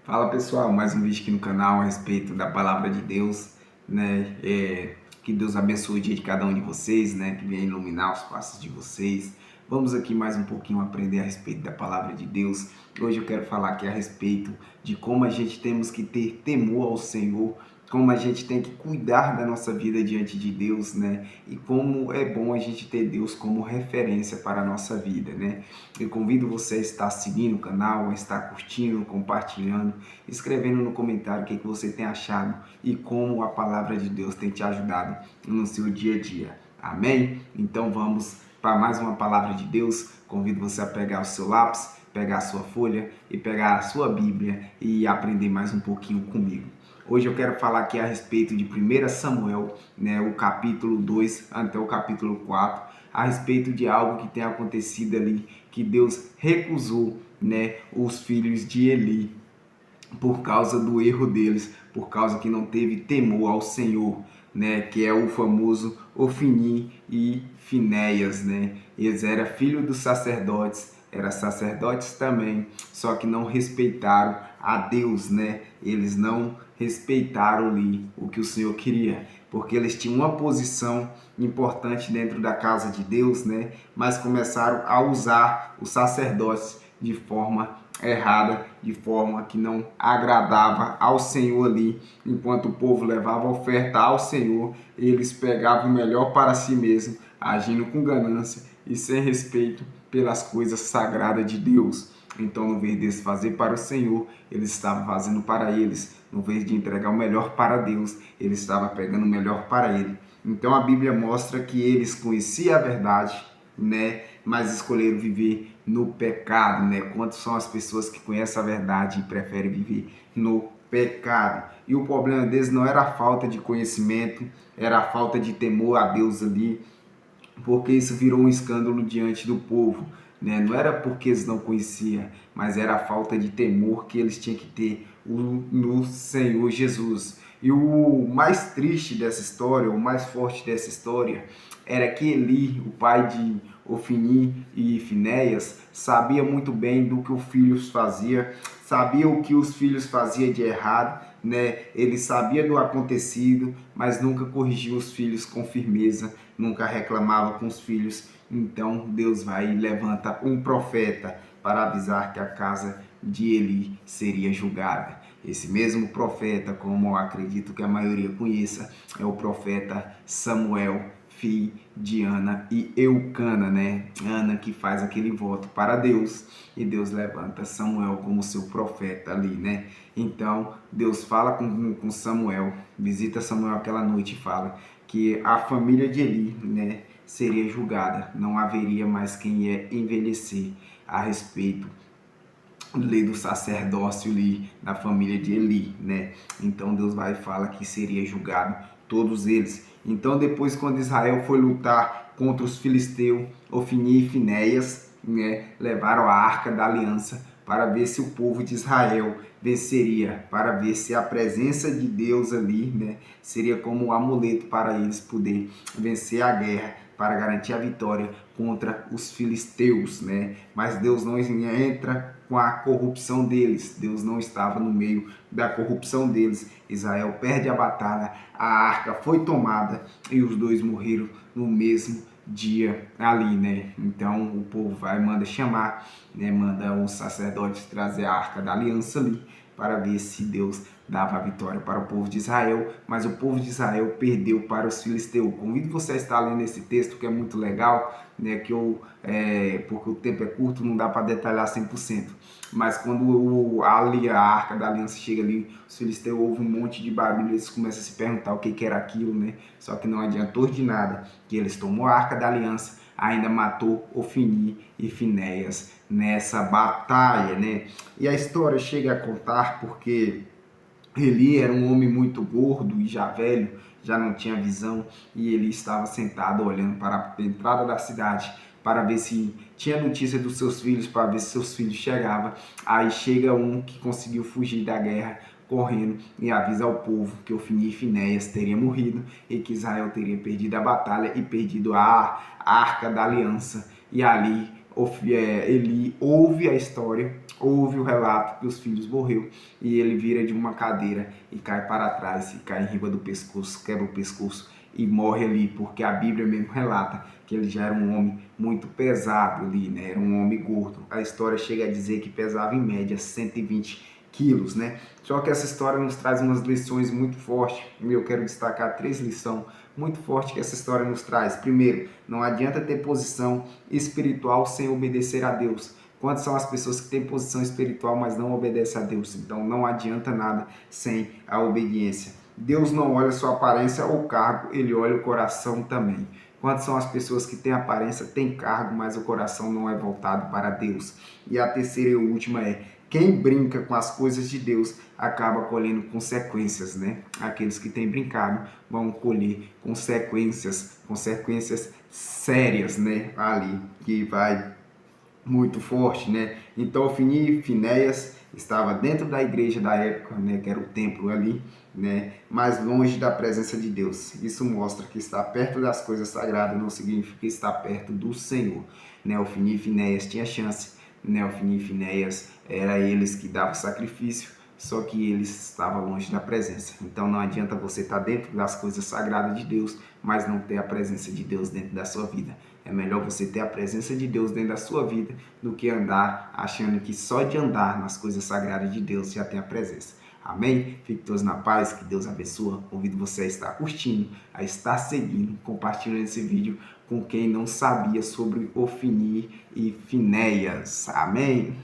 Fala pessoal, mais um vídeo aqui no canal a respeito da palavra de Deus, né? Que Deus abençoe o dia de cada um de vocês, né? Que venha iluminar os passos de vocês. Vamos aqui mais um pouquinho aprender a respeito da palavra de Deus. Hoje eu quero falar aqui a respeito de como a gente temos que ter temor ao Senhor, como a gente tem que cuidar da nossa vida diante de Deus, né? E como é bom a gente ter Deus como referência para a nossa vida, né? Eu convido você a estar seguindo o canal, a estar curtindo, compartilhando, escrevendo no comentário o que você tem achado e como a palavra de Deus tem te ajudado no seu dia a dia. Amém? Então vamos para mais uma palavra de Deus. Convido você a pegar o seu lápis, pegar a sua folha e pegar a sua Bíblia e aprender mais um pouquinho comigo. Hoje eu quero falar aqui a respeito de 1 Samuel, né, o capítulo 2 até o capítulo 4, a respeito de algo que tem acontecido ali, que Deus recusou, né, os filhos de Eli por causa do erro deles, por causa que não teve temor ao Senhor, né, que é o famoso Ofni e Finéias, né? Eles eram filhos dos sacerdotes, eram sacerdotes também, só que não respeitaram a Deus, né? Eles não respeitaram ali o que o Senhor queria, porque eles tinham uma posição importante dentro da casa de Deus, né? Mas começaram a usar os sacerdotes de forma errada, de forma que não agradava ao Senhor ali. Enquanto o povo levava oferta ao Senhor, eles pegavam o melhor para si mesmo, agindo com ganância e sem respeito pelas coisas sagradas de Deus. Então, no vez de fazer para o Senhor, eles estavam fazendo para eles. No vez de entregar o melhor para Deus, eles estavam pegando o melhor para ele. Então, a Bíblia mostra que eles conheciam a verdade, né? Mas escolheram viver no pecado, né? Quantas são as pessoas que conhecem a verdade e preferem viver no pecado? E o problema deles não era a falta de conhecimento, era a falta de temor a Deus ali, porque isso virou um escândalo diante do povo, né? Não era porque eles não conheciam, mas era a falta de temor que eles tinham que ter no Senhor Jesus. E o mais triste dessa história, o mais forte dessa história, era que Eli, o pai de Ofni e Finéias, sabia muito bem do que os filhos faziam, sabia o que os filhos faziam de errado, né? Ele sabia do acontecido, mas nunca corrigiu os filhos com firmeza, nunca reclamava com os filhos. Então Deus vai e levanta um profeta para avisar que a casa de Eli seria julgada. Esse mesmo profeta, como eu acredito que a maioria conheça, é o profeta Samuel, filho de Ana e Eucana, né? Ana que faz aquele voto para Deus e Deus levanta Samuel como seu profeta ali, né? Então Deus fala com Samuel, visita Samuel aquela noite e fala que a família de Eli, né, seria julgada, não haveria mais quem ia envelhecer a respeito lei do sacerdócio ali da família de Eli, né? Então Deus vai e fala que seria julgado todos eles. Então depois, quando Israel foi lutar contra os filisteus, Ofni e Finéias, né, levaram a arca da aliança para ver se o povo de Israel venceria, para ver se a presença de Deus ali, né, seria como um amuleto para eles poder vencer a guerra, para garantir a vitória contra os filisteus, né? Mas Deus não entra com a corrupção deles. Deus não estava no meio da corrupção deles. Israel perde a batalha, a arca foi tomada e os dois morreram no mesmo dia ali, né? Então o povo vai, manda chamar, né? Manda os sacerdotes trazer a arca da aliança ali para ver se Deus dava a vitória para o povo de Israel, mas o povo de Israel perdeu para os filisteus. Convido você a estar lendo esse texto que é muito legal, né, porque o tempo é curto, não dá para detalhar 100%. Mas quando a arca da aliança chega ali, os filisteus ouvem um monte de barulho, eles começam a se perguntar o que era aquilo, né? Só que não adiantou de nada, que eles tomou a arca da aliança, ainda matou Ofni e Finéias nessa batalha, né? E a história chega a contar porque Eli era um homem muito gordo e já velho, já não tinha visão, e ele estava sentado olhando para a entrada da cidade para ver se tinha notícia dos seus filhos, para ver se seus filhos chegavam. Aí chega um que conseguiu fugir da guerra correndo e avisa ao povo que Ofni e Finéias teria morrido e que Israel teria perdido a batalha e perdido a arca da aliança. E ali Eli ouve a história, ouve o relato que os filhos morreu, e ele vira de uma cadeira e cai para trás, e cai em riba do pescoço, quebra o pescoço e morre ali, porque a Bíblia mesmo relata que ele já era um homem muito pesado ali, né? Era um homem gordo. A história chega a dizer que pesava em média 120 quilos, né? Só que essa história nos traz umas lições muito fortes. Eu quero destacar 3 lições muito fortes que essa história nos traz. Primeiro, não adianta ter posição espiritual sem obedecer a Deus. Quantas são as pessoas que têm posição espiritual, mas não obedecem a Deus? Então não adianta nada sem a obediência. Deus não olha sua aparência ou cargo, ele olha o coração também. Quantas são as pessoas que têm aparência, têm cargo, mas o coração não é voltado para Deus? E a terceira e última é: quem brinca com as coisas de Deus acaba colhendo consequências, né? Aqueles que têm brincado vão colher consequências sérias, né? Ali, que vai muito forte, né? Então, Ofni e Finéias estava dentro da igreja da época, né, que era o templo ali, né, mas longe da presença de Deus. Isso mostra que estar perto das coisas sagradas não significa estar perto do Senhor, né? Ofni e Finéias tinha chance, né? Ofni e Finéias era eles que davam sacrifício, só que eles estavam longe da presença. Então não adianta você estar dentro das coisas sagradas de Deus, mas não ter a presença de Deus dentro da sua vida. É melhor você ter a presença de Deus dentro da sua vida do que andar achando que só de andar nas coisas sagradas de Deus já tem a presença. Amém? Fique todos na paz, que Deus abençoe. Convido você a estar curtindo, a estar seguindo, compartilhando esse vídeo com quem não sabia sobre Ofni e Finéias. Amém?